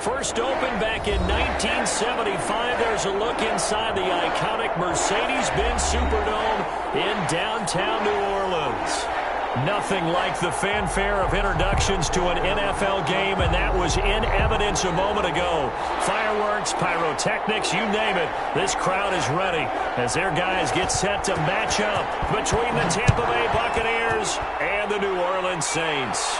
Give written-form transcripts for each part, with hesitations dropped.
First opened back in 1975. There's a look inside the iconic Mercedes-Benz Superdome in downtown New Orleans. Nothing like the fanfare of introductions to an NFL game, and that was in evidence a moment ago. Fireworks, pyrotechnics, you name it. This crowd is ready as their guys get set to match up between the Tampa Bay Buccaneers and the New Orleans Saints.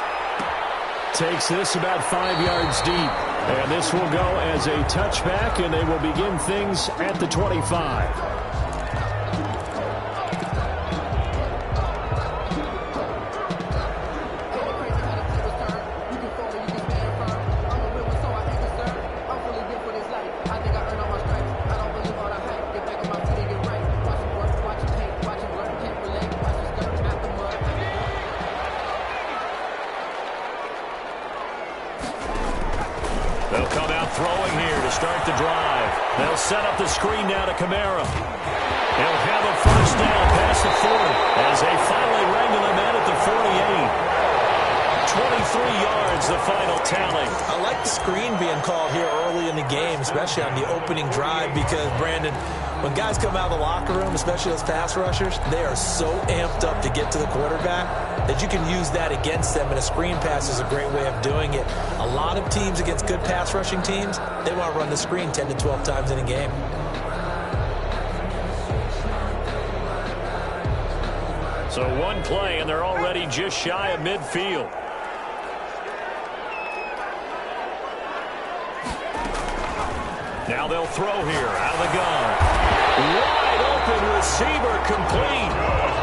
Takes this about 5 yards deep, and this will go as a touchback, and they will begin things at the 25. They'll come out throwing here to start the drive. They'll set up the screen now to Kamara. He'll have a first down past the 40 as they finally wrangle him in at the 48. 23 yards, the final tally. I like the screen being called here early in the game, especially on the opening drive, because, Brandon, when guys come out of the locker room, especially those pass rushers, they are so amped up to get to the quarterback that you can use that against them, and a screen pass is a great way of doing it. A lot of teams against good pass rushing teams, they want to run the screen 10 to 12 times in a game. So one play, and they're already just shy of midfield. Now they'll throw here out of the gun. Wide open receiver complete.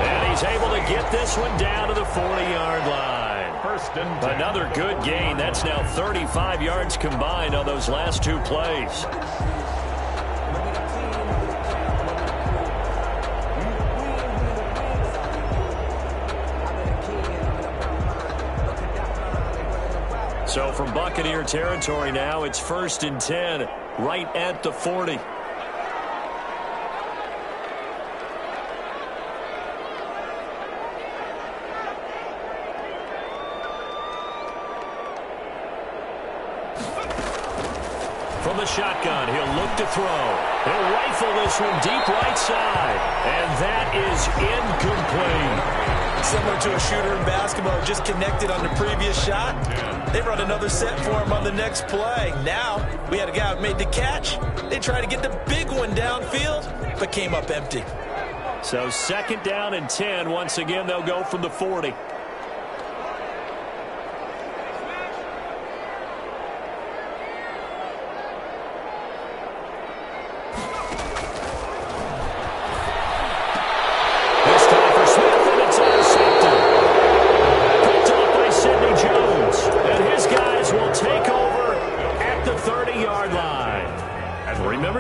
And he's able to get this one down to the 40-yard line. First and 10. Another good gain. That's now 35 yards combined on those last two plays. So from Buccaneer territory now, it's first and 10, right at the 40. From the shotgun, he'll look to throw. He'll rifle this one deep right side, and that is incomplete. Similar to a shooter in basketball, just connected on the previous shot. They run another set for him on the next play. Now, we had a guy who made the catch. They tried to get the big one downfield, but came up empty. So second down and 10. Once again, they'll go from the 40.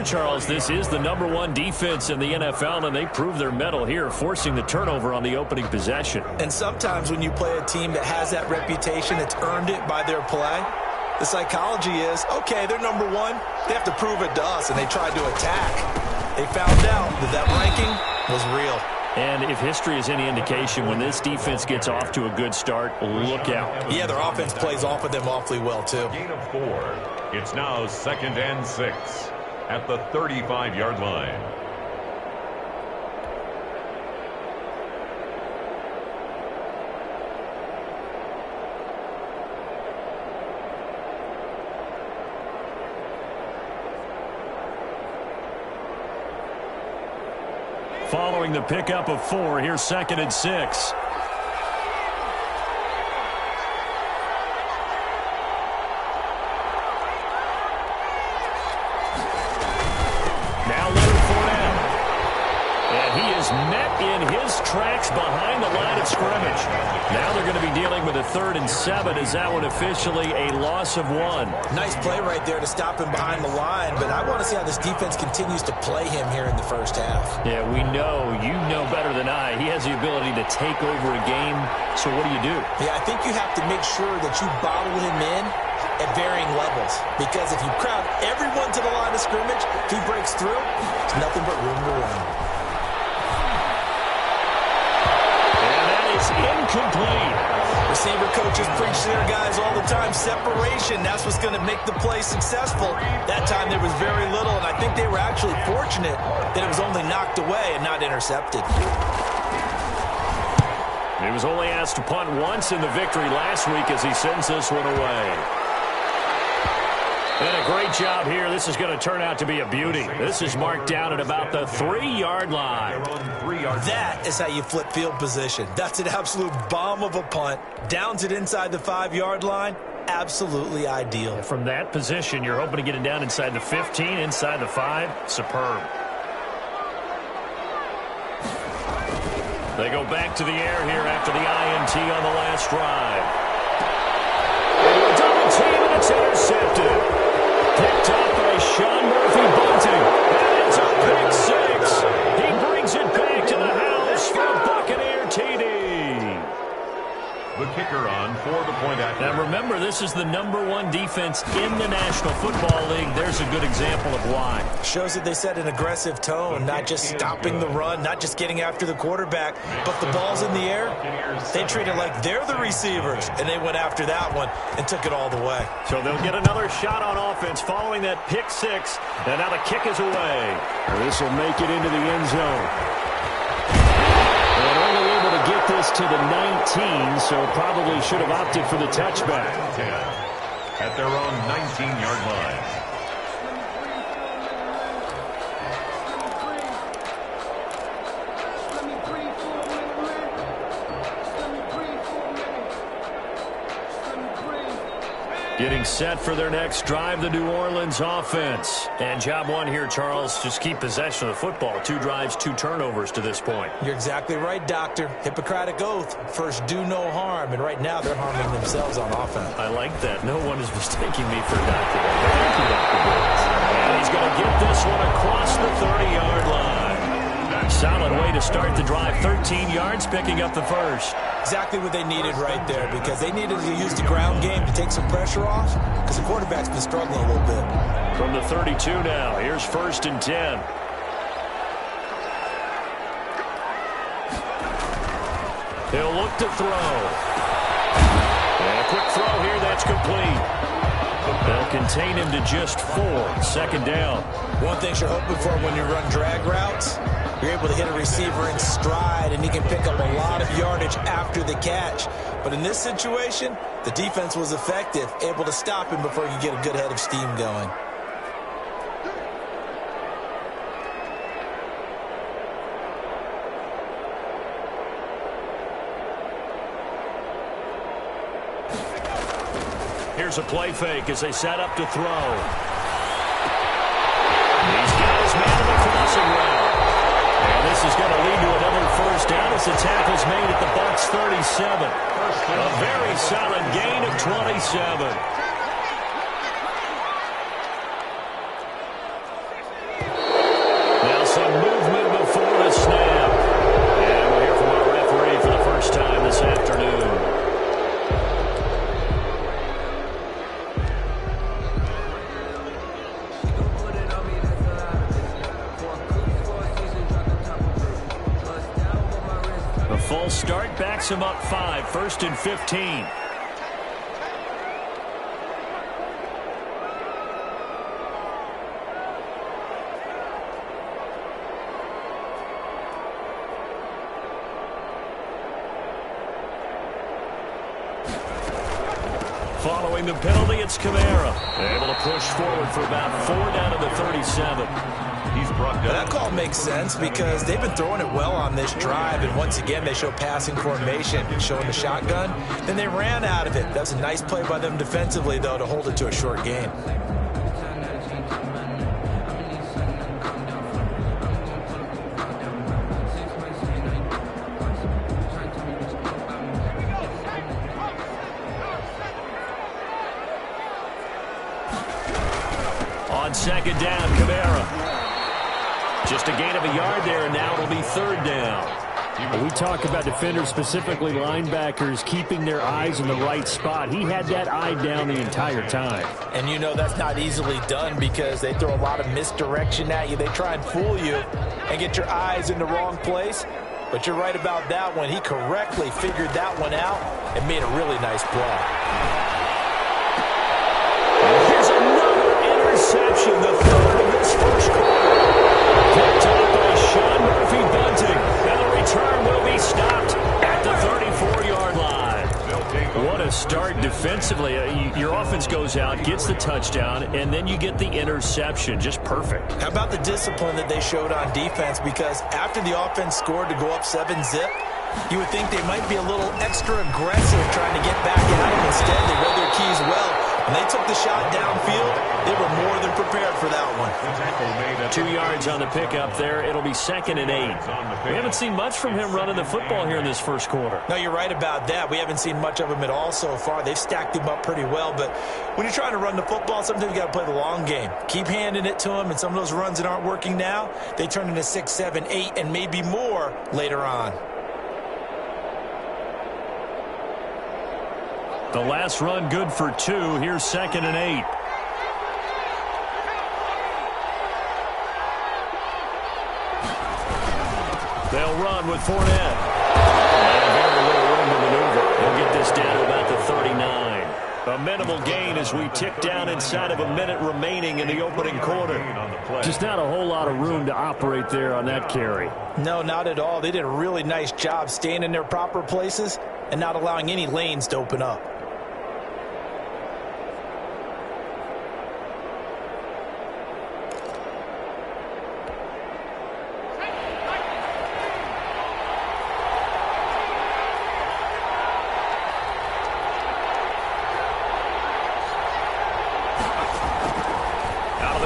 Charles, this is the #1 defense in the NFL, and they prove their mettle here, forcing the turnover on the opening possession. And sometimes when you play a team that has that reputation, that's earned it by their play, the psychology is, okay, they're #1. They have to prove it to us, and they tried to attack. They found out that ranking was real. And if history is any indication, when this defense gets off to a good start, look out. Yeah, their offense plays off of them awfully well, too. Gain of 4. It's now second and 6. At the 35-yard line. Following the pickup of 4, here's second and 6. Met in his tracks behind the line of scrimmage. Now they're going to be dealing with a 3rd and 7. Is that one officially a loss of 1? Nice play right there to stop him behind the line, but I want to see how this defense continues to play him here in the first half. Yeah, we know. You know better than I. He has the ability to take over a game, so what do? Yeah, I think you have to make sure that you bottle him in at varying levels, because if you crowd everyone to the line of scrimmage, if he breaks through, there's nothing but room to run. incomplete. Receiver coaches preach to their guys all the time. Separation, that's what's going to make the play successful. That time there was very little, and I think they were actually fortunate that it was only knocked away and not intercepted. He was only asked to punt once in the victory last week as he sends this one away. And a great job here. This is going to turn out to be a beauty. This is marked down at about the 3-yard line. That is how you flip field position. That's an absolute bomb of a punt. Downs it inside the 5-yard line. Absolutely ideal. From that position, you're hoping to get it down inside the 15, inside the 5. Superb. They go back to the air here after the INT on the last drive. Into a double team, and it's intercepted. Picked up by Sean Murphy Bunting. And it's a pick 6. He brings it back to the house for a Buccaneer TD. The kicker on for the point after. Now remember, this is the #1 defense in the National Football League. There's a good example of why. Shows that they set an aggressive tone, not just stopping the run, not just getting after the quarterback, but the ball's in the air. They treat it like they're the receivers, and they went after that one and took it all the way. So they'll get another shot on offense following that pick 6, and now the kick is away. This will make it into the end zone. And only able to get this to the 19, so probably should have opted for the touchback. 10 at their own 19-yard line. Getting set for their next drive, the New Orleans offense. And job one here, Charles, just keep possession of the football. 2 drives, 2 turnovers to this point. You're exactly right, Doctor. Hippocratic oath. First, do no harm. And right now, they're harming themselves on offense. I like that. No one is mistaking me for a doctor. Thank you, Dr. Brooks. And he's going to get this one across the 30-yard line. Solid way to start the drive. 13 yards, picking up the first. Exactly what they needed right there, because they needed to use the ground game to take some pressure off, because the quarterback's been struggling a little bit. From the 32 now, here's 1st and 10. He'll look to throw. And a quick throw here, that's complete. They'll contain him to just 4. 2nd down. One thing you're hoping for when you run drag routes, you're able to hit a receiver in stride, and he can pick up a lot of yardage after the catch. But in this situation, the defense was effective, able to stop him before you get a good head of steam going. Here's a play fake as they set up to throw. He's got his man in the crossing route. And this is going to lead to another 1st down as the tackle's made at the Bucs 37. A very solid gain of 27. Now some movement before the snap. And we'll hear from our referee for the first time this afternoon. The full start backs him up 5. 1st and 15. Following the penalty, it's Kamara. Able to push forward for about 4 down to the 37. He's brought down. That call makes sense because they've been throwing it well on this drive, and once again they show passing formation, showing the shotgun. Then they ran out of it. That was a nice play by them defensively, though, to hold it to a short gain. On 2nd down, Kamara. Just a gain of a yard there, and now it'll be 3rd down. We talk about defenders, specifically linebackers, keeping their eyes in the right spot. He had that eye down the entire time. And you know that's not easily done because they throw a lot of misdirection at you. They try and fool you and get your eyes in the wrong place. But you're right about that one. He correctly figured that one out and made a really nice play. Here's another interception, the third of this first quarter. Picked up by Sean Murphy-Bunting, and the return will be stopped at the 34-yard line. What a start defensively. Your offense goes out, gets the touchdown, and then you get the interception. Just perfect. How about the discipline that they showed on defense? Because after the offense scored to go up 7-zip, you would think they might be a little extra aggressive trying to get back at them. Instead, they read their keys well. When they took the shot downfield, they were more than prepared for that one. 2 yards on the pickup there. It'll be 2nd and 8. We haven't seen much from him running the football here in this first quarter. No, you're right about that. We haven't seen much of him at all so far. They've stacked him up pretty well. But when you're trying to run the football, sometimes you got to play the long game. Keep handing it to him, and some of those runs that aren't working now, they turn into 6, 7, 8, and maybe more later on. The last run good for 2. Here's 2nd and 8. They'll run with Fournette. And very little room to maneuver. They'll get this down to about the 39. A minimal gain as we tick down inside of a minute remaining in the opening quarter. Just not a whole lot of room to operate there on that carry. No, not at all. They did a really nice job staying in their proper places and not allowing any lanes to open up.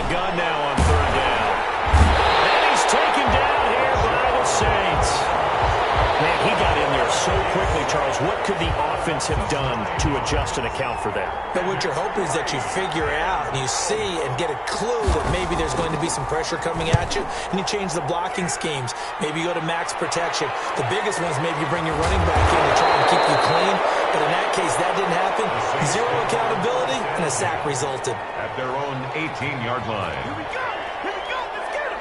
Gun now on 3rd down. And he's taken down here by the Saints. Man, he got in there so quickly, Charles. What could the offense have done to adjust and account for that? But what you're hoping is that you figure out and you see and get a clue that maybe there's going to be some pressure coming at you, and you change the blocking schemes. Maybe you go to max protection. The biggest one is maybe you bring your running back in to try and keep you clean. But in that case, that didn't happen. Zero accountability, and a sack resulted. At their own 18-yard line. Here we go. Here we go. Let's get him.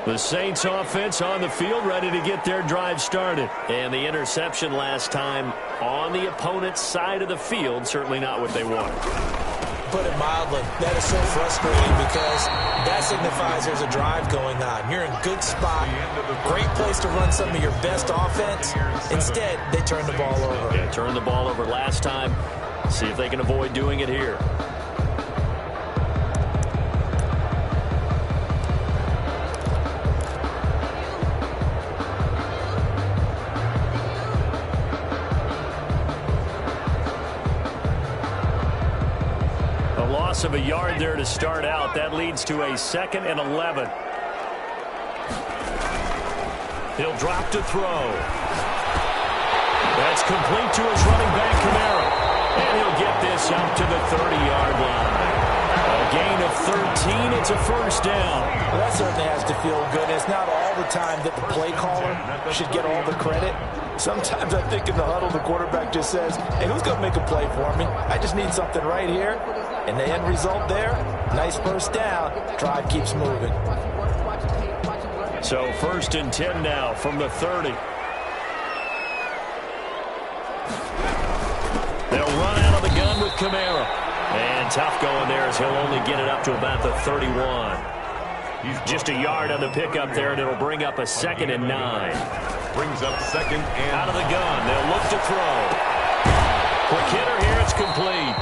The Saints offense on the field, ready to get their drive started. And the interception last time on the opponent's side of the field, certainly not what they wanted. Put it mildly, that is so frustrating because that signifies there's a drive going on. You're in a good spot, great place to run some of your best offense. Instead, they turn the ball over. Yeah, turned the ball over last time. See if they can avoid doing it here. Of a yard there to start out. That leads to a 2nd and 11. He'll drop to throw. That's complete to his running back, Kamara. And he'll get this up to the 30-yard line. A gain of 13. It's a first down. Well, that certainly has to feel good. It's not all the time that the play caller should get all the credit. Sometimes I think in the huddle, the quarterback just says, hey, who's going to make a play for me? I just need something right here. And the end result there, nice first down. Drive keeps moving. So 1st and 10 now from the 30. They'll run out of the gun with Kamara. And tough going there as he'll only get it up to about the 31. Just a yard on the pickup there, and it'll bring up a 2nd and 9. Brings up 2nd and... Out of the gun. They'll look to throw. Quick hitter here. It's complete.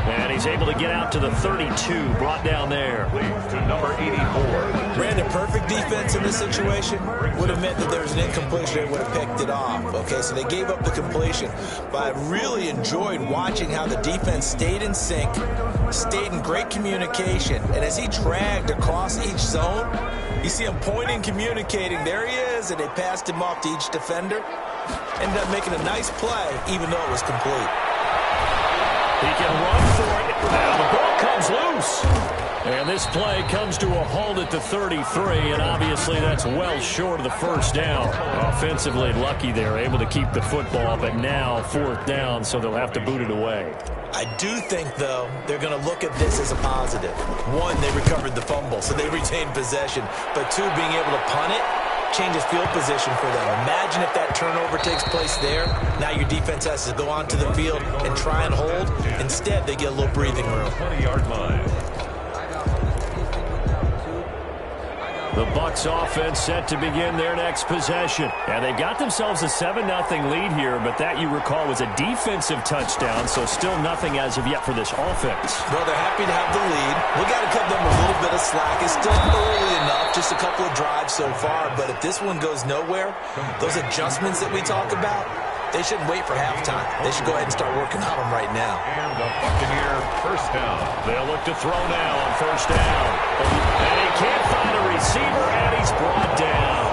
And he's able to get out to the 32, brought down there. To number 84. Brandon, perfect defense in this situation would have meant that there was an incompletion. They would have picked it off. Okay, so they gave up the completion. But I really enjoyed watching how the defense stayed in sync, stayed in great communication. And as he dragged across each zone, you see him pointing, communicating. There he is, and they passed him off to each defender. Ended up making a nice play, even though it was complete. He can run for it. Now the ball comes loose. And this play comes to a halt at the 33, and obviously that's well short of the first down. Offensively lucky there, able to keep the football, but now fourth down, so they'll have to boot it away. I do think, though, they're going to look at this as a positive. One, they recovered the fumble, so they retained possession. But two, being able to punt it changes field position for them. Imagine if that turnover takes place there. Now your defense has to go onto the field and try and hold. Instead, they get a little breathing room. 20-yard line. The Bucs offense set to begin their next possession. And they've got themselves a 7-0 lead here, but that, you recall, was a defensive touchdown, so still nothing as of yet for this offense. Well, they're happy to have the lead. We got to cut them a little bit of slack. It's still early enough, just a couple of drives so far, but if this one goes nowhere, those adjustments that we talk about, they shouldn't wait for halftime. They should go ahead and start working on them right now. And the Buccaneer first down. They'll look to throw now on first down. And he can't find a receiver, and he's brought down.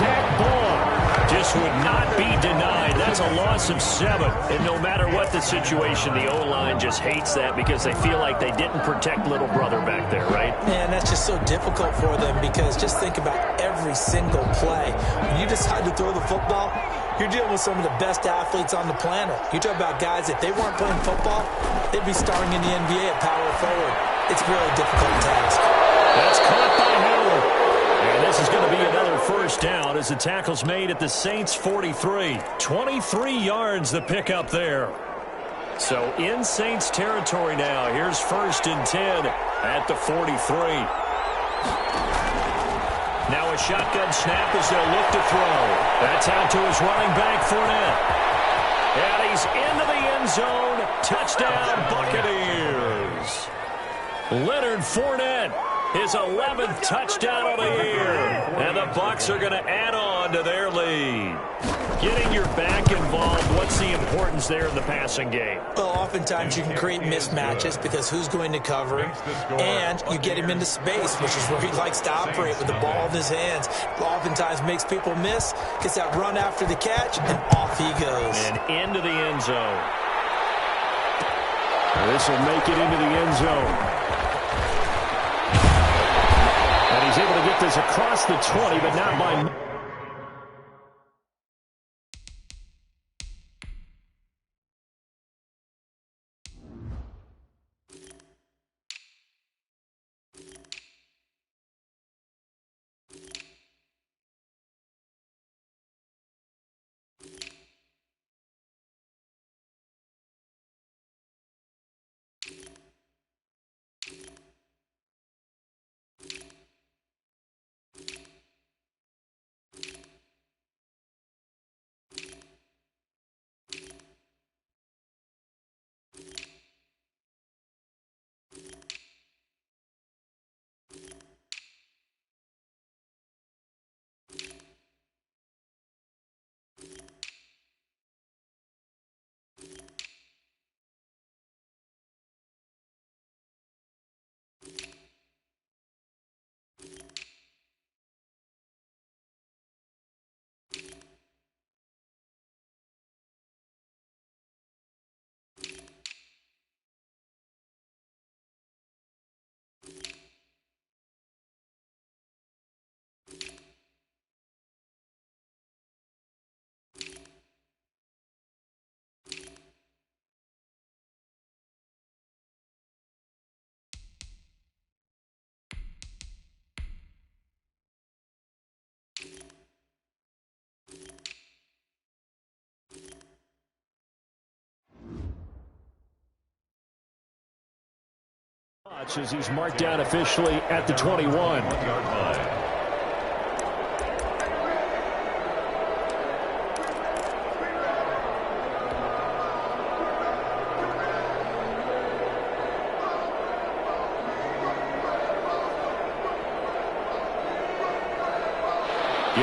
Zach Ball just would not be denied. That's a loss of 7. And no matter what the situation, the O-line just hates that because they feel like they didn't protect little brother back there, right? Man, that's just so difficult for them because just think about every single play. When you decide to throw the football, you're dealing with some of the best athletes on the planet. You talk about guys, if they weren't playing football, they'd be starring in the NBA at power forward. It's a really difficult task. That's caught by Howard. And this is going to be another first down as the tackle's made at the Saints' 43. 23 yards the pickup there. So in Saints territory now. Here's 1st and 10 at the 43. Now a shotgun snap as they'll look to throw. That's out to his running back, Fournette. And he's into the end zone. Touchdown, Buccaneers. Leonard Fournette, his 11th touchdown of the year. And the Bucs are going to add on to their lead. Getting your back involved, what's the importance there in the passing game? Well, oftentimes you can create mismatches because who's going to cover him, and you get him into space, which is where he likes to operate with the ball in his hands. Oftentimes makes people miss, gets that run after the catch, and off he goes. And into the end zone. This will make it into the end zone. And he's able to get this across the 20, but not by... As he's marked down officially at the 21. 1-yard line.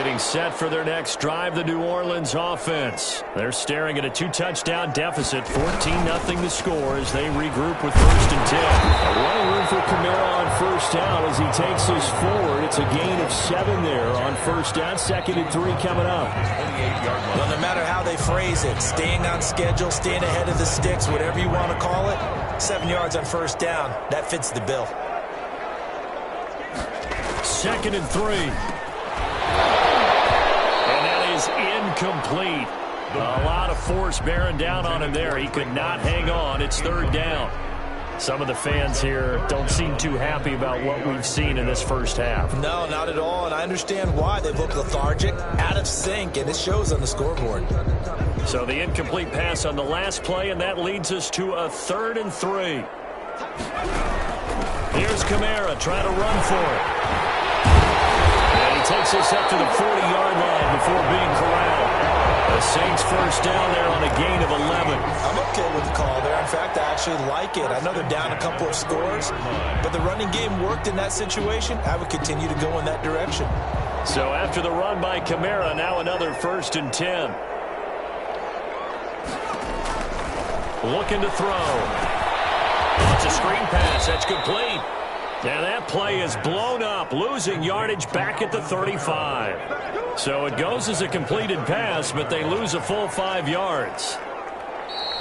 getting set for their next drive, the New Orleans offense. They're staring at a 2-touchdown deficit, 14-0 the score as they regroup with 1st and 10. A running room for Kamara on 1st down as he takes us forward. It's a gain of 7 there on 1st down, 2nd and 3 coming up. Well, no matter how they phrase it, staying on schedule, staying ahead of the sticks, whatever you want to call it, 7 yards on 1st down, that fits the bill. 2nd and 3. And that is incomplete. A lot of force bearing down on him there. He could not hang on. It's 3rd down. Some of the fans here don't seem too happy about what we've seen in this first half. No, not at all, and I understand why. They look lethargic, out of sync, and it shows on the scoreboard. So the incomplete pass on the last play, and that leads us to a 3rd and 3. Here's Kamara trying to run for it. And he takes us up to the 40-yard line before being corralled. The Saints 1st down there on a gain of 11. I'm okay with the call there. In fact, I actually like it. I know they're down a couple of scores, but the running game worked in that situation. I would continue to go in that direction. So after the run by Kamara, now another 1st and 10. Looking to throw. It's a screen pass. That's complete. And that play is blown up, losing yardage back at the 35. So it goes as a completed pass, but they lose a full 5 yards.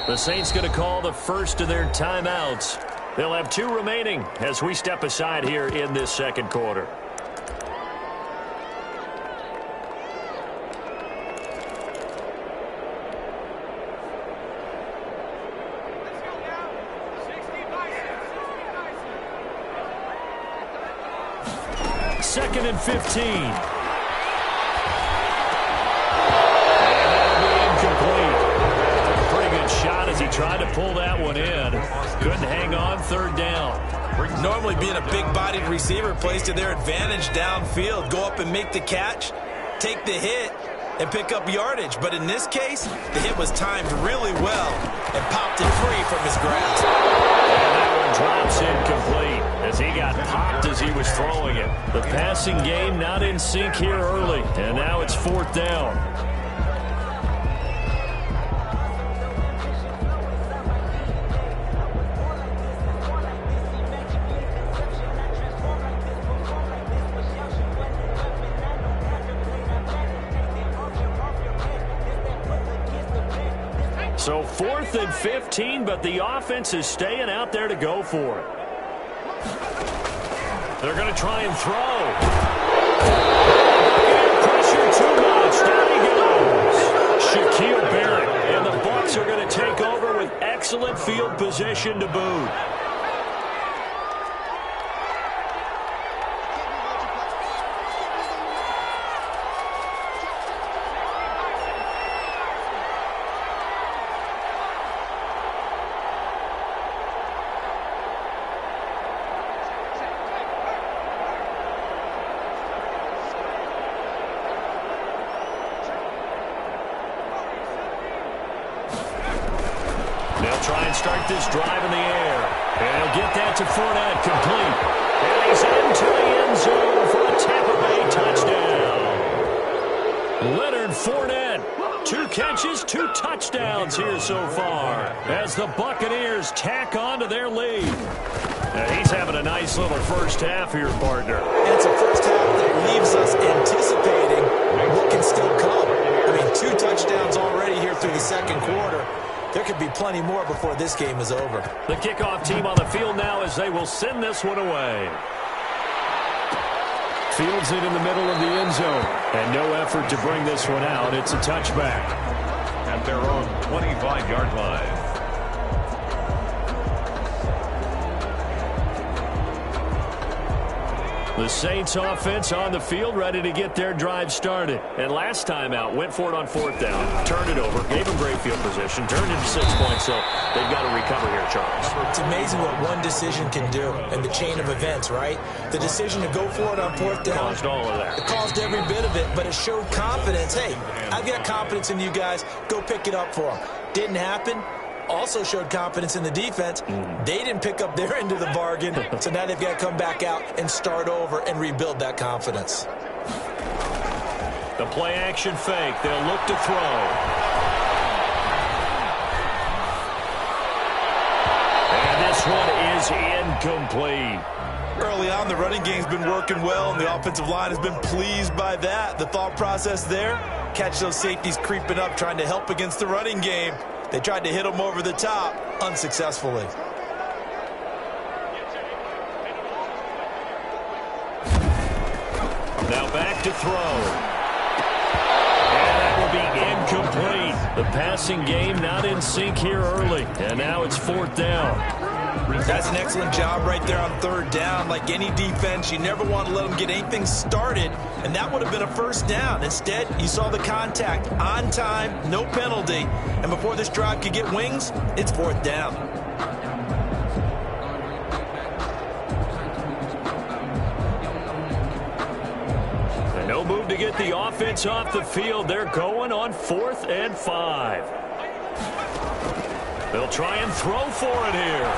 The Saints going to call the first of their timeouts. They'll have 2 remaining as we step aside here in this 2nd quarter. Second and 15. And that'll be incomplete. Took a pretty good shot as he tried to pull that one in. Couldn't hang on, 3rd down. Normally being a big-bodied receiver plays to their advantage downfield. Go up and make the catch, take the hit, and pick up yardage. But in this case, the hit was timed really well and popped it free from his grasp. And that one drops incomplete as he got popped as he was throwing it. The passing game not in sync here early, and now it's 4th down. So 4th and 15, but the offense is staying out there to go for it. They're going to try and throw. Pressure too much. Down he goes. Shaquille Barrett. And the Bucs are going to take over with excellent field position to boot. They'll try and start this drive in the air. And he'll get that to Fournette, complete. And he's into the end zone for a Tampa Bay touchdown. Leonard Fournette, 2 catches, 2 touchdowns here so far as the Buccaneers tack on to their lead. And he's having a nice little first half here, partner. And it's a first half that leaves us anticipating what can still come. I mean, 2 touchdowns already here through the 2nd quarter. There could be plenty more before this game is over. The kickoff team on the field now as they will send this one away. Fields it in the middle of the end zone. And no effort to bring this one out. It's a touchback. At their own 25-yard line. The Saints offense on the field ready to get their drive started. And last time out, went for it on 4th down, turned it over, gave them great field position, turned it to 6 points, so they've got to recover here, Charles. It's amazing what one decision can do in the chain of events, right? The decision to go for it on 4th down. Caused all of that. It caused every bit of it, but it showed confidence. Hey, I've got confidence in you guys. Go pick it up for them. Didn't happen. Also showed confidence in the defense. They didn't pick up their end of the bargain, so now they've got to come back out and start over and rebuild that confidence. The play action fake. They'll look to throw. And this one is incomplete. Early on, the running game's been working well, and the offensive line has been pleased by that. The thought process there, catch those safeties creeping up, trying to help against the running game. They tried to hit them over the top, unsuccessfully. Now back to throw. And that will be incomplete. The passing game not in sync here early. And now it's 4th down. That's an excellent job right there on 3rd down. Like any defense, you never want to let them get anything started, and that would have been a 1st down. Instead, you saw the contact on time, no penalty, and before this drive could get wings, it's 4th down. And no move to get the offense off the field. They're going on 4th and 5. They'll try and throw for it here.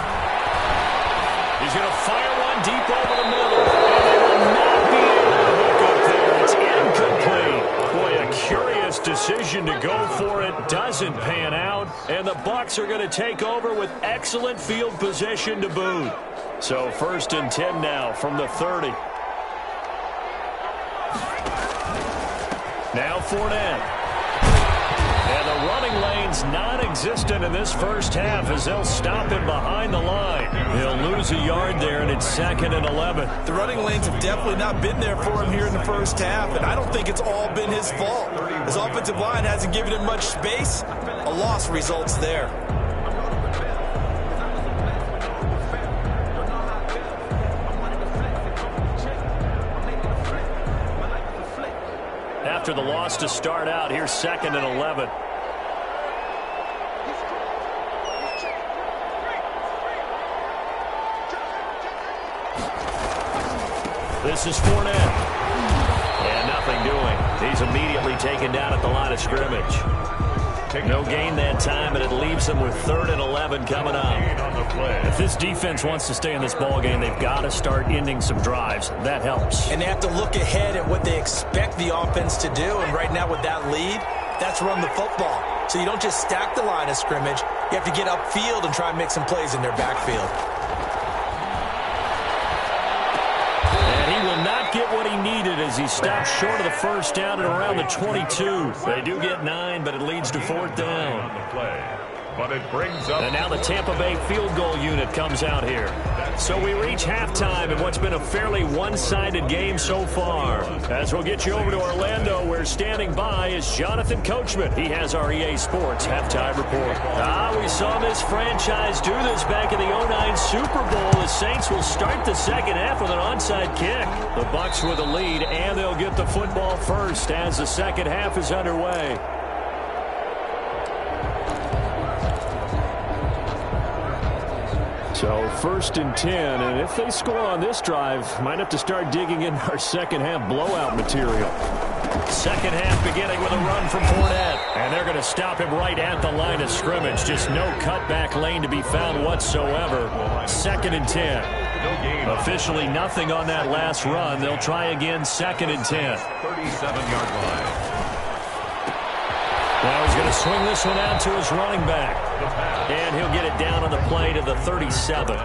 He's going to fire one deep over the middle. And they will not be able to hook up there. It's incomplete. Boy, a curious decision to go for it. Doesn't pan out. And the Bucs are going to take over with excellent field position to boot. So 1st and 10 now from the 30. Now Fournette. And the running lane's non-existent in this first half as they'll stop him behind the line. He'll lose a yard there, and it's 2nd and 11. The running lanes have definitely not been there for him here in the first half, and I don't think it's all been his fault. His offensive line hasn't given him much space. A loss results there. After the loss to start out, here's 2nd and 11. This is Fournette. And nothing doing. He's immediately taken down at the line of scrimmage. No gain that time, and it leaves them with 3rd and 11 coming up. If this defense wants to stay in this ballgame, they've got to start ending some drives. That helps. And they have to look ahead at what they expect the offense to do. And right now with that lead, that's run the football. So you don't just stack the line of scrimmage. You have to get upfield and try and make some plays in their backfield. Get what he needed as he stopped short of the 1st down at around the 22. They do get 9, but it leads to 4th down. But it brings up. And now the Tampa Bay field goal unit comes out here. So we reach halftime in what's been a fairly one-sided game so far. As we'll get you over to Orlando, where standing by is Jonathan Coachman. He has our EA Sports halftime report. We saw this franchise do this back in the 09 Super Bowl. The Saints will start the second half with an onside kick. The Bucs with the lead, and they'll get the football first as the second half is underway. So 1st and 10, and if they score on this drive, might have to start digging in our second half blowout material. Second half beginning with a run from Fournette. And they're going to stop him right at the line of scrimmage. Just no cutback lane to be found whatsoever. 2nd and 10. Officially nothing on that last run. They'll try again 2nd and 10. 37-yard line. Now he's going to swing this one out to his running back. And he'll get it down on the play to the 37.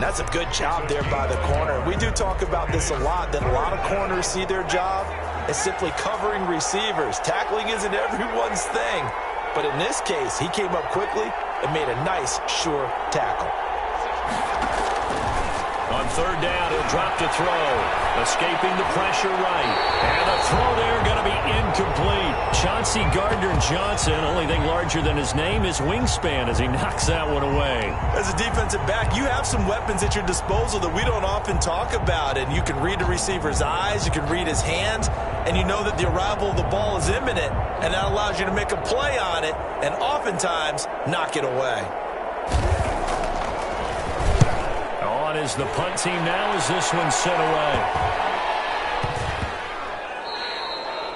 That's a good job there by the corner. We do talk about this a lot, that a lot of corners see their job as simply covering receivers. Tackling isn't everyone's thing. But in this case, he came up quickly and made a nice, sure tackle. On 3rd down, he'll drop to throw. Escaping the pressure right. And the throw there going to be incomplete. Chauncey Gardner-Johnson, only thing larger than his name is wingspan as he knocks that one away. As a defensive back, you have some weapons at your disposal that we don't often talk about. And you can read the receiver's eyes, you can read his hands, and you know that the arrival of the ball is imminent. And that allows you to make a play on it and oftentimes knock it away. On is the punt team now as this one's sent away.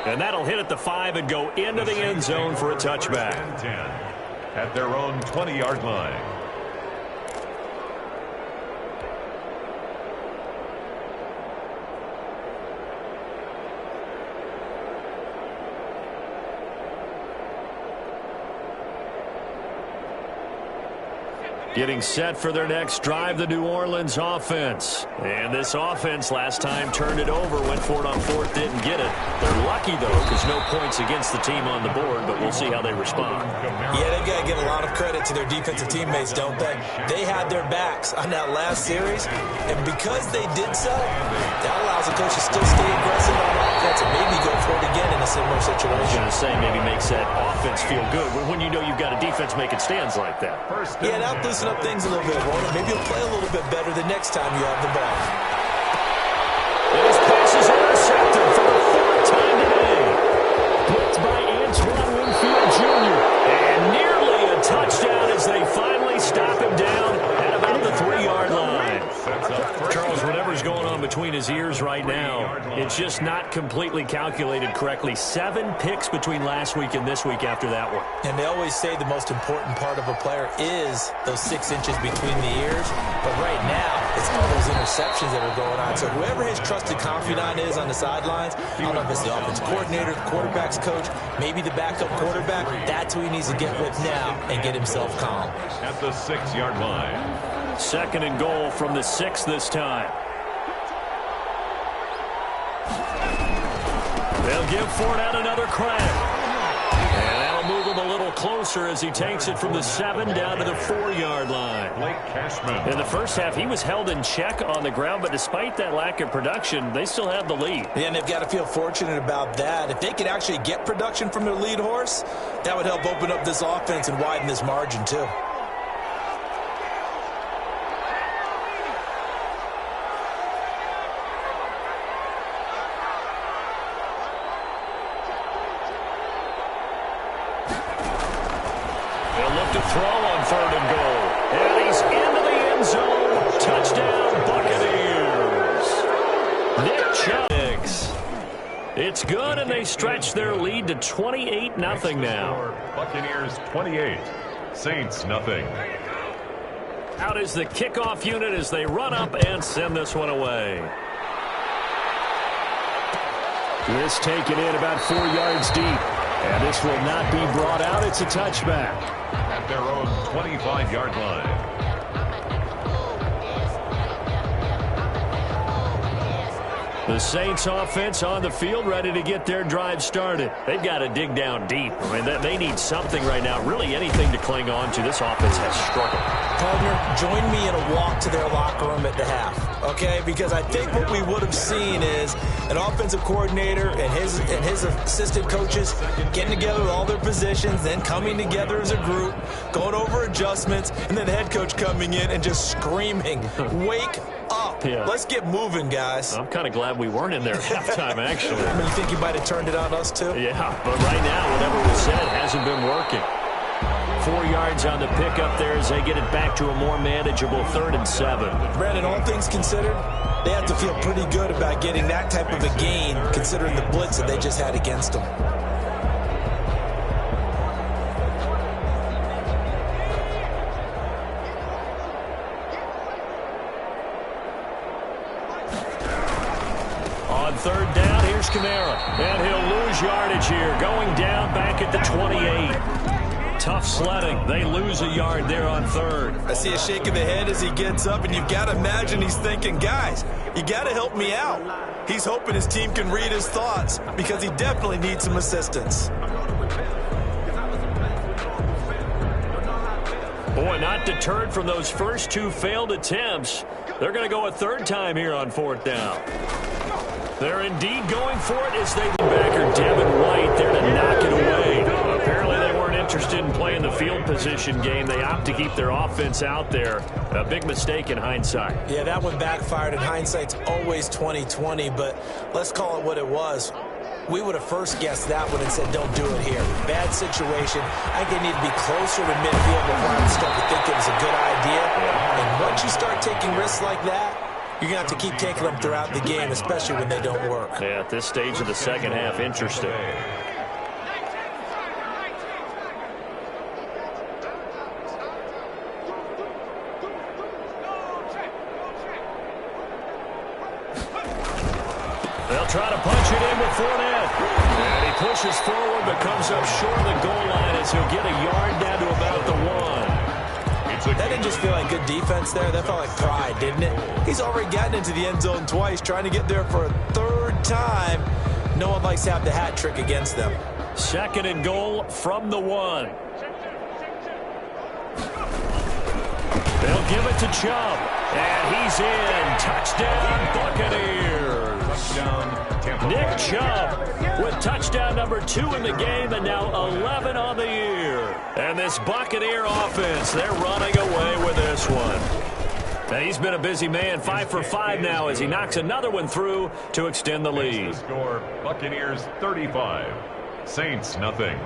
And that'll hit at the 5 and go into the end zone for a touchback. 10 at their own 20-yard line. Getting set for their next drive, the New Orleans offense. And this offense last time turned it over, went for it on fourth, didn't get it. They're lucky, though, because no points against the team on the board, but we'll see how they respond. Yeah, they've got to give a lot of credit to their defensive teammates, don't they? They had their backs on that last series, and because they did so, that allows the coach to still stay aggressive on offense and maybe go for it again in a similar situation. I was going to say, maybe makes that offense feel good when you know you've got a defense making stands like that. Yeah, that'll loosen up things a little bit, won't it? Maybe you'll play a little bit better the next time you have the ball. And his pass is intercepted for the fourth time today. Picked by Antoine Winfield Jr. And nearly a touchdown as they finally stop him down at about the 3-yard line. Charles, whatever's going on between his ears right now, it's just not completely calculated correctly. 7 picks between last week and this week after that one. And they always say the most important part of a player is those 6 inches between the ears. But right now, it's all those interceptions that are going on. So whoever his trusted confidant is on the sidelines, I don't know if it's the offense coordinator, the quarterback's coach, maybe the backup quarterback, that's who he needs to get with now and get himself calm. At the 6-yard line. 2nd and goal from the 6 this time. They'll give Fournette another crack. And that'll move him a little closer as he takes it from the 7 down to the 4-yard line. Blake Cashman. In the first half, he was held in check on the ground, but despite that lack of production, they still have the lead. Yeah, and they've got to feel fortunate about that. If they could actually get production from their lead horse, that would help open up this offense and widen this margin, too. Throw on 3rd and goal. And he's into the end zone. Touchdown, Buccaneers. Nick Chubb. It's good, and they stretch their lead to 28-0 now. Buccaneers 28, Saints nothing. Out is the kickoff unit as they run up and send this one away. This taken in about 4 yards deep. And this will not be brought out. It's a touchback. At their own 25-yard line. The Saints offense on the field ready to get their drive started. They've got to dig down deep. I mean, they need something right now, really anything to cling on to. This offense has struggled. Partner, join me in a walk to their locker room at the half, okay? Because I think what we would have seen is an offensive coordinator and his assistant coaches getting together with all their positions, then coming together as a group, going over adjustments, and then the head coach coming in and just screaming, wake up. Yeah. Let's get moving, guys. I'm kind of glad we weren't in there at halftime, actually. I mean, you think you might have turned it on us, too? Yeah, but right now, whatever was said hasn't been working. 4 yards on the pickup there as they get it back to a more manageable 3rd and 7. Brandon, all things considered, they have to feel pretty good about getting that type of a gain, considering the blitz that they just had against them. On 3rd down, here's Kamara. And he'll lose yardage here, going down back at the 28. Tough sledding. They lose a yard there on 3rd. I see a shake of the head as he gets up, and you've got to imagine he's thinking, guys, you got to help me out. He's hoping his team can read his thoughts because he definitely needs some assistance. Boy, not deterred from those first 2 failed attempts. They're going to go a 3rd time here on 4th down. They're indeed going for it as they backer Devin White there to knock it away. Apparently they weren't interested in playing the field position game. They opt to keep their offense out there. A big mistake in hindsight. Yeah, that one backfired, and hindsight's always 20/20, but let's call it what it was. We would have first guessed that one and said, don't do it here. Bad situation. I think they need to be closer to midfield before I start to think it was a good idea. And once you start taking risks like that, you're going to have to keep taking them throughout the game, especially when they don't work. Yeah, at this stage of the second half, interesting. They'll try to punch it in with Fournette. And he pushes forward but comes up short of the goal line as he'll get a yard down to about the 1. That didn't just feel like good defense there. That felt like pride, didn't it? He's already gotten into the end zone twice, trying to get there for a third time. No one likes to have the hat trick against them. 2nd and goal from the 1. They'll give it to Chubb. And he's in. Touchdown, Buccaneers. Touchdown, Tampa Bay. Nick Chubb with touchdown number 2 in the game and now 11 on the year. And this Buccaneer offense, they're running away with this one. And he's been a busy man, 5 for 5 now as he knocks another one through to extend the lead. The score, Buccaneers 35, Saints nothing.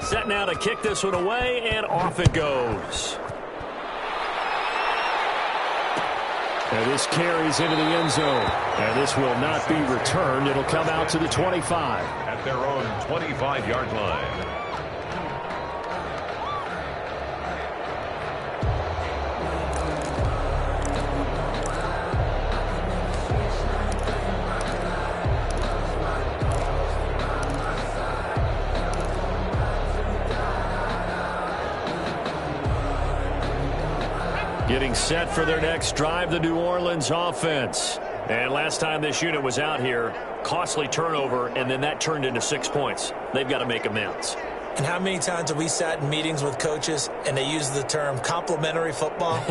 Set now to kick this one away, and off it goes. And this carries into the end zone. And this will not be returned. It'll come out to the 25. At their own 25-yard line. Getting set for their next drive, the New Orleans offense. And last time this unit was out here, costly turnover, and then that turned into 6 points. They've got to make amends. And how many times have we sat in meetings with coaches and they use the term complementary football?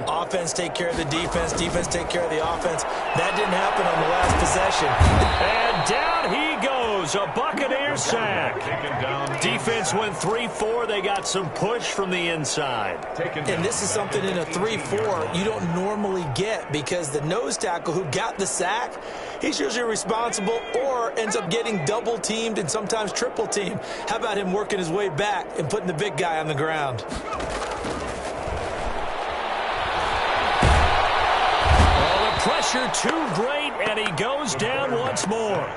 Offense take care of the defense, defense take care of the offense. That didn't happen on the last possession. And down he goes, a Buccaneer sack. Defense went 3-4. They got some push from the inside. And this is something in a 3-4 you don't normally get because the nose tackle who got the sack, he's usually responsible or ends up getting double teamed and sometimes triple teamed. How about him working his way back and putting the big guy on the ground? Oh, the pressure too great, and he goes down once more.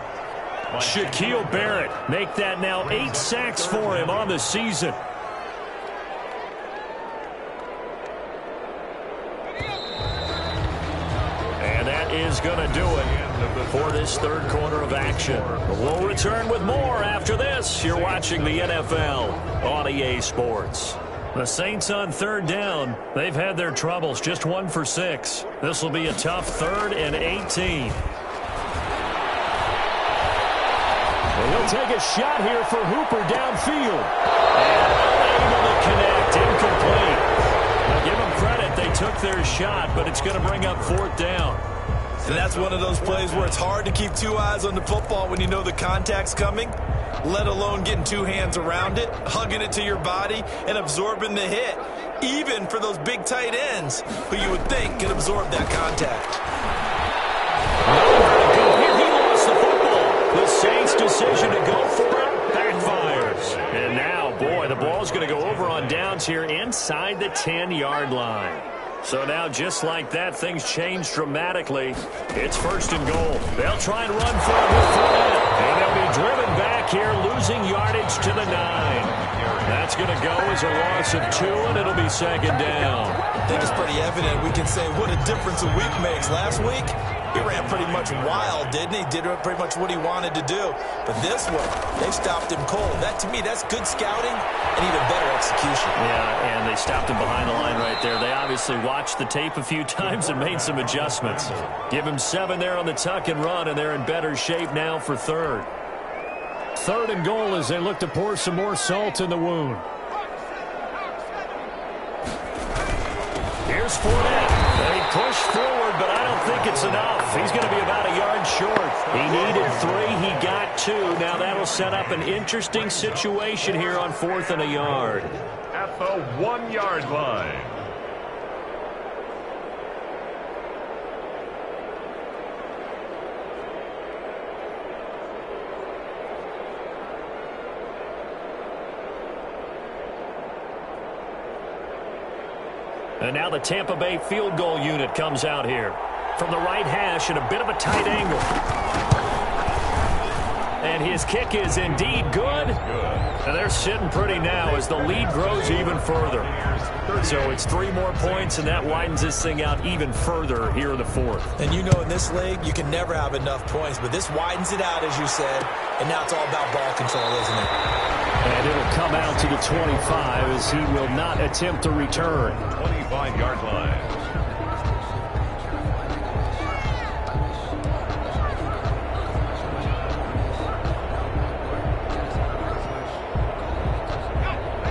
Shaquille Barrett make that now 8 sacks for him on the season. And that is going to do it for this third quarter of action. We'll return with more after this. You're watching the NFL on EA Sports. The Saints on 3rd down. They've had their troubles, just 1 for 6. This will be a tough 3rd and 18. He'll take a shot here for Hooper downfield. And able to connect, incomplete. Now give them credit, they took their shot, but it's going to bring up 4th down. And that's one of those plays where it's hard to keep 2 eyes on the football when you know the contact's coming, let alone getting 2 hands around it, hugging it to your body, and absorbing the hit, even for those big tight ends who you would think can absorb that contact. He lost the football. The Saints' decision to go for it backfires. And now, boy, the ball's going to go over on downs here inside the 10-yard line. So now, just like that, things change dramatically. It's 1st and goal. They'll try and run for it with Fournette. And they'll be driven back here, losing yardage to the 9. That's going to go as a loss of 2, and it'll be 2nd down. I think it's pretty evident. We can say what a difference a week makes. Last week, he ran pretty much wild, didn't he? Did pretty much what he wanted to do. But this one, they stopped him cold. That, to me, that's good scouting and even better execution. Yeah, and they stopped him behind the line right there. They obviously watched the tape a few times and made some adjustments. Give him 7 there on the tuck and run, and they're in better shape now for 3rd. 3rd and goal as they look to pour some more salt in the wound. Here's Fournette. They push forward, but I don't think it's enough. He's going to be about a yard short. He needed 3. He got 2. Now that'll set up an interesting situation here on 4th and a yard. At the 1-yard line. And now the Tampa Bay field goal unit comes out here. From the right hash at a bit of a tight angle. And his kick is indeed good. And they're sitting pretty now as the lead grows even further. So it's 3 more points, and that widens this thing out even further here in the 4th. And you know in this league, you can never have enough points, but this widens it out, as you said, and now it's all about ball control, isn't it? And it'll come out out to the 25 as he will not attempt to return. 25-yard line.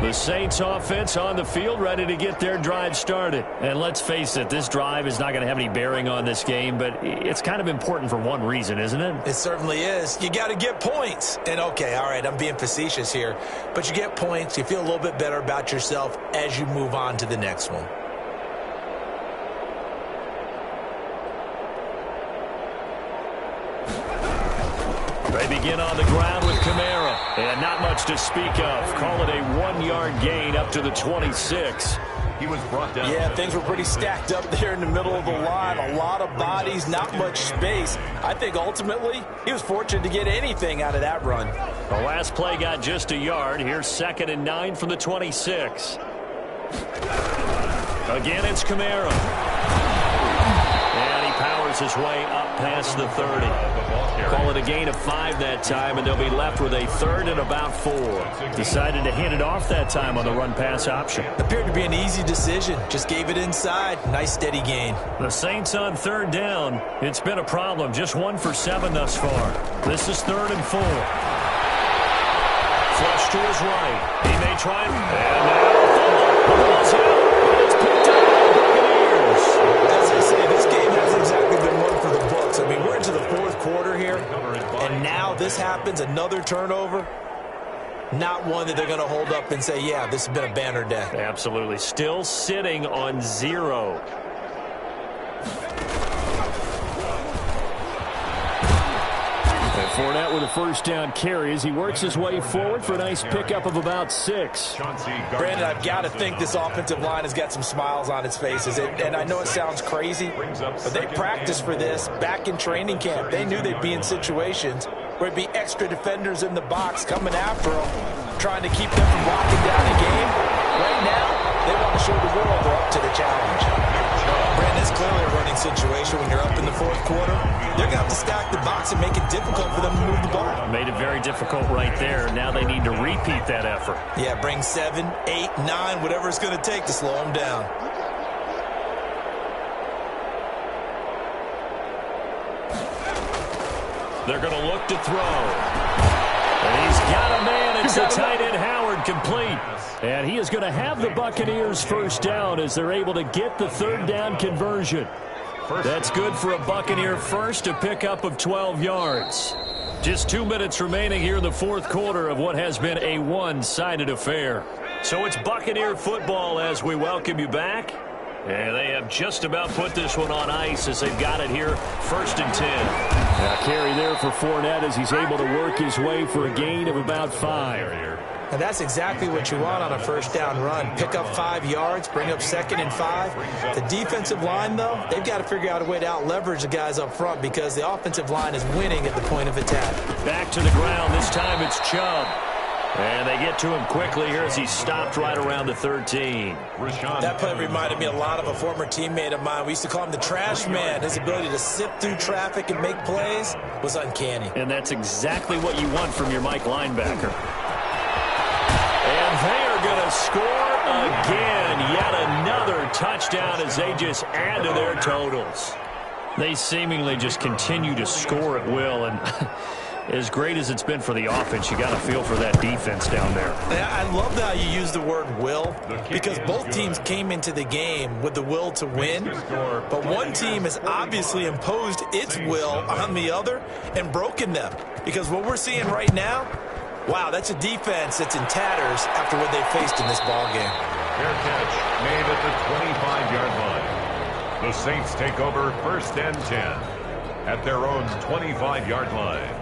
The Saints offense on the field, ready to get their drive started. And let's face it, this drive is not going to have any bearing on this game, but it's kind of important for one reason, isn't it? It certainly is. You got to get points. And, okay, all right, I'm being facetious here. But you get points. You feel a little bit better about yourself as you move on to the next one. They begin on the ground with Kamara. And not much to speak of. Call it a 1-yard gain up to the 26. He was brought down. Yeah, things were pretty stacked up there in the middle of the line. A lot of bodies, not much space. I think ultimately he was fortunate to get anything out of that run. The last play got just a yard. Here's 2nd and 9 from the 26. Again, it's Kamara. And he powers his way up past the 30. Call it a gain of 5 that time, and they'll be left with a 3rd and about 4. Decided to hand it off that time on the run-pass option. Appeared to be an easy decision. Just gave it inside. Nice steady gain. The Saints on 3rd down. It's been a problem. Just 1 for 7 thus far. This is 3rd and 4. Flush to his right. He may try and now the ball's out. It's picked up by the Buccaneers. As I say, this game hasn't exactly been one for the books. I mean, we're into the 4th quarter here, and now this happens, another turnover. Not one that they're going to hold up and say, yeah, this has been a banner day. Absolutely. Still sitting on 0. And Fournette with a 1st down carry as he works his way forward for a nice pickup of about 6. Brandon, I've got to think this offensive line has got some smiles on its faces. And I know it sounds crazy, but they practiced for this back in training camp. They knew they'd be in situations where it'd be extra defenders in the box coming after them, trying to keep them from locking down a game. Right now, they want to show the world they're up to the challenge. Brandon, it's clearly a running situation when you're up in the 4th quarter. They're going to have to stack the box and make it difficult for them to move the ball. Made it very difficult right there. Now they need to repeat that effort. Yeah, bring 7, 8, 9, whatever it's going to take to slow them down. They're going to look to throw. And he's got a man. It's the tight end Howard complete. And he is going to have the Buccaneers 1st down as they're able to get the 3rd down conversion. That's good for a Buccaneer 1st, a pickup of 12 yards. Just 2 minutes remaining here in the 4th quarter of what has been a one-sided affair. So it's Buccaneer football as we welcome you back. And they have just about put this one on ice as they've got it here, 1st and 10. Now carry there for Fournette as he's able to work his way for a gain of about 5. And that's exactly what you want on a 1st down run. Pick up 5 yards, bring up 2nd and 5. The defensive line, though, they've got to figure out a way to out-leverage the guys up front because the offensive line is winning at the point of attack. Back to the ground. This time it's Chubb. And they get to him quickly here as he stopped right around the 13. That play reminded me a lot of a former teammate of mine. We used to call him the trash man. His ability to sift through traffic and make plays was uncanny. And that's exactly what you want from your Mike linebacker. And they are going to score again. Yet another touchdown as they just add to their totals. They seemingly just continue to score at will. And as great as it's been for the offense, you got to feel for that defense down there. I love how you use the word will, because both teams came into the game with the will to win, but one team has obviously imposed its will on the other and broken them. Because what we're seeing right now, wow, that's a defense that's in tatters after what they faced in this ballgame. Fair catch made at the 25-yard line. The Saints take over 1st and 10 at their own 25-yard line.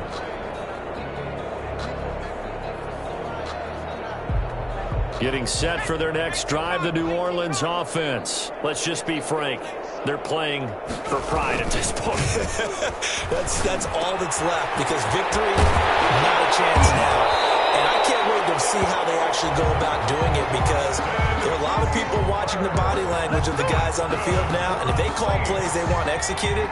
Getting set for their next drive, the New Orleans offense. Let's just be frank. They're playing for pride at this point. That's all that's left, because victory, not a chance now. And I can't wait to see how they actually go about doing it, because there are a lot of people watching the body language of the guys on the field now, and if they call plays they want executed,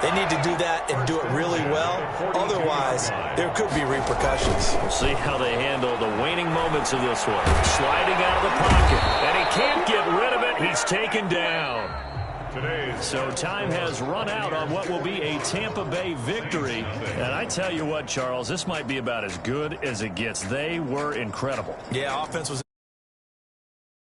They need to do that and do it really well. Otherwise, there could be repercussions. We'll see how they handle the waning moments of this one. Sliding out of the pocket, and he can't get rid of it. He's taken down. So time has run out on what will be a Tampa Bay victory. And I tell you what, Charles, this might be about as good as it gets. They were incredible. Yeah, offense was